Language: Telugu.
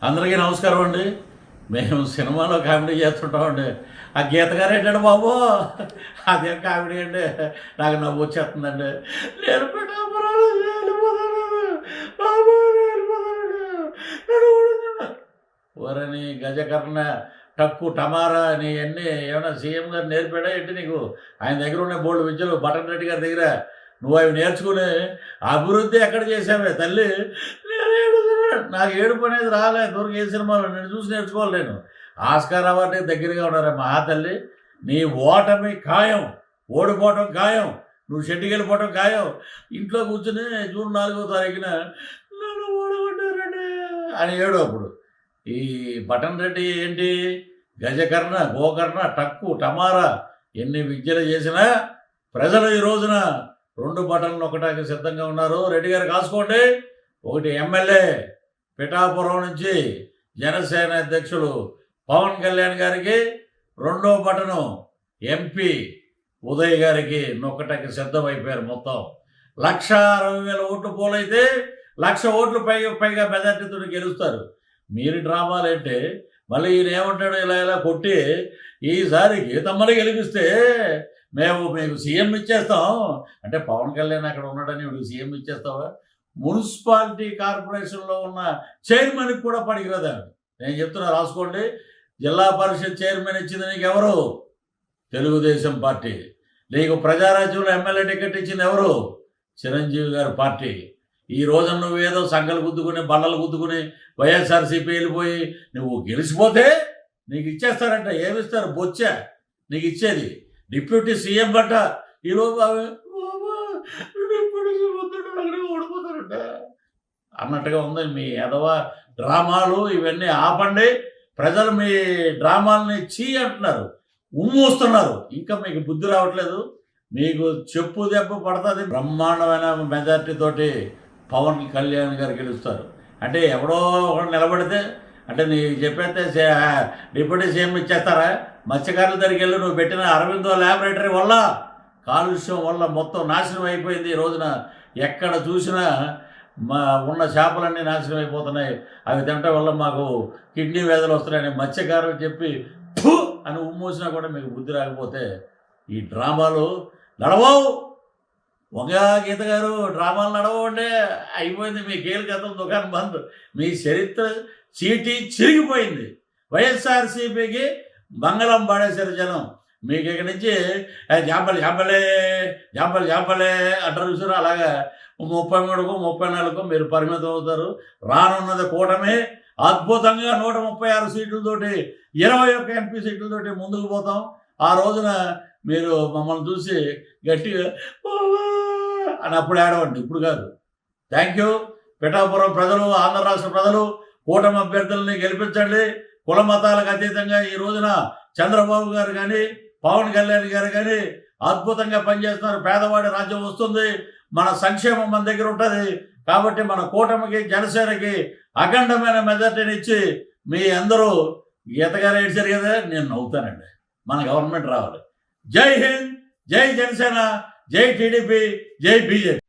అందరికీ నమస్కారం అండి. మేము సినిమాలో కామెడీ చేస్తుంటామండి. ఆ గీత గారు ఏంటంటే బాబు అదే కామెడీ అండి. నాకు నవ్వు వచ్చేస్తుందండి. నేను పిఠాపురాలు వెళ్ళిపోతాను బాబు, ఓరని గజకర్ణ టక్కు టమారా నీ అన్నీ ఏమన్నా సీఎం గారు నేర్పాడా ఏంటి నీకు? ఆయన దగ్గర ఉన్న బోల్డ్ విద్యలు బటన్ రెడ్డి గారి దగ్గర నువ్వు అవి నేర్చుకుని అభివృద్ధి ఎక్కడ చేసావే తల్లి? నాకు ఏడుపు అనేది రాలే దూరం ఏ సినిమాలో నేను చూసి నేర్చుకోవాలి. నేను ఆస్కార్ అవార్డుకి దగ్గరగా ఉన్నారా మహాతల్లి. నీ ఓటమి ఖాయం, ఓడిపోవటం ఖాయం, నువ్వు షెడ్డుకి వెళ్ళిపోవటం ఖాయం. ఇంట్లో కూర్చుని జూన్ 4వ తారీఖున నన్ను ఓడగొట్టారండి అని ఏడు. అప్పుడు ఈ బటన్ రెడ్డి ఏంటి గజకర్ణ గోకర్ణ టక్కు టమారా ఎన్ని విద్యలు చేసినా ప్రజలు ఈ రోజున 2 బటన్లు ఒకటానికి సిద్ధంగా ఉన్నారు. రెడ్డి గారు కాసుకోండి. ఒకటి ఎమ్మెల్యే పిఠాపురం నుంచి జనసేన అధ్యక్షులు పవన్ కళ్యాణ్ గారికి, 2వ బటను ఎంపీ ఉదయ్ గారికి నొక్కటానికి సిద్ధమైపోయారు. మొత్తం 1,60,000 ఓట్లు పోలైతే 1,00,000 ఓట్లు పైగా మెజార్టీతో గెలుస్తారు. మీరు డ్రామాలు అంటే మళ్ళీ ఈయన ఏమంటాడు, ఇలా కొట్టి ఈసారి గీతమ్మని గెలిపిస్తే మేము మీకు సీఎం ఇచ్చేస్తాం అంటే పవన్ కళ్యాణ్ అక్కడ ఉన్నాడని వీడికి సీఎం ఇచ్చేస్తావా? మున్సిపాలిటీ కార్పొరేషన్లో ఉన్న చైర్మన్కి కూడా పనికిరాదా? నేను చెప్తున్నా రాసుకోండి. జిల్లా పరిషత్ చైర్మన్ ఇచ్చింది నీకు ఎవరు? తెలుగుదేశం పార్టీ. నీకు ప్రజారాజ్యంలో ఎమ్మెల్యే టికెట్ ఇచ్చింది ఎవరు? చిరంజీవి గారి పార్టీ. ఈ రోజున నువ్వేదో సంఘాలు గుద్దుకుని బల్లలు గుద్దుకుని వైఎస్ఆర్సీపీ వెళ్ళిపోయి నువ్వు గెలిచిపోతే నీకు ఇచ్చేస్తారంట. ఏమిస్తారు? బొచ్చా నీకు ఇచ్చేది. డిప్యూటీ సీఎం బట్ట ఈలోపు ఓడిపోతారంట అన్నట్టుగా ఉంది మీ ఎదవ డ్రామాలు. ఇవన్నీ ఆపండి. ప్రజలు మీ డ్రామాలని అంటున్నారు, ఉమ్మూస్తున్నారు. ఇంకా మీకు బుద్ధి రావట్లేదు. మీకు చెప్పు దెబ్బ పడుతుంది. బ్రహ్మాండమైన మెజార్టీతోటి పవన్ కళ్యాణ్ గారు గెలుస్తారు. అంటే ఎవడో ఒకడు నిలబడితే అంటే నీకు చెప్పేస్తే డిప్యూటీ సీఎం ఇచ్చేస్తారా? మత్స్యకారుల దగ్గరికి వెళ్ళి నువ్వు పెట్టిన అరవిందో ల్యాబొరేటరీ వల్ల కాలుష్యం వల్ల మొత్తం నాశనం అయిపోయింది. ఈ రోజున ఎక్కడ చూసినా ఉన్న చేపలన్నీ నాశనం అయిపోతున్నాయి. అవి తినటం వల్ల మాకు కిడ్నీ వ్యాధులు వస్తున్నాయని మత్స్యకారులు చెప్పి ఫు అని ఉమ్మూసినా కూడా మీకు బుద్ధి రాకపోతే ఈ డ్రామాలు నడవవు. వంగా గీత గారు డ్రామాలు నడవండి. అయిపోయింది మీ కీలకతం, దుకాణం బంద్. మీ చరిత్ర చీటీ చిరిగిపోయింది. వైఎస్ఆర్సీపీకి మంగళం పాడేశారు జనం. మీకు ఇక్కడి నుంచి జాంపలే జాంపలే జాంపలే జాంపలే అంటారు చూసారు. అలాగా 33కో 34కో మీరు పరిమితం అవుతారు. రానున్నది కూటమి. అద్భుతంగా 136 సీట్లతోటి 21 ఎంపీ సీట్లతోటి ముందుకు పోతాం. ఆ రోజున మీరు మమ్మల్ని చూసి గట్టిగా అని అప్పుడు ఆడవండి, ఇప్పుడు కాదు. Thank you. పిఠాపురం ప్రజలు, ఆంధ్ర రాష్ట్ర ప్రజలు కూటమి అభ్యర్థుల్ని గెలిపించండి. కుల మతాలకు అతీతంగా ఈ రోజున చంద్రబాబు గారు కానీ పవన్ కళ్యాణ్ గారు కానీ అద్భుతంగా పనిచేస్తున్నారు. పేదవాడి రాజ్యం వస్తుంది. మన సంక్షేమం మన దగ్గర ఉంటుంది. కాబట్టి మన కూటమికి జనసేనకి అఖండమైన మెజార్టీని ఇచ్చి మీ అందరూ గీతగారు ఏడ్చారు కదా, నేను నవ్వుతానండి. మన గవర్నమెంట్ రావాలి. జై హింద్, జై జనసేన, జై టీడీపీ, జై బీజేపీ.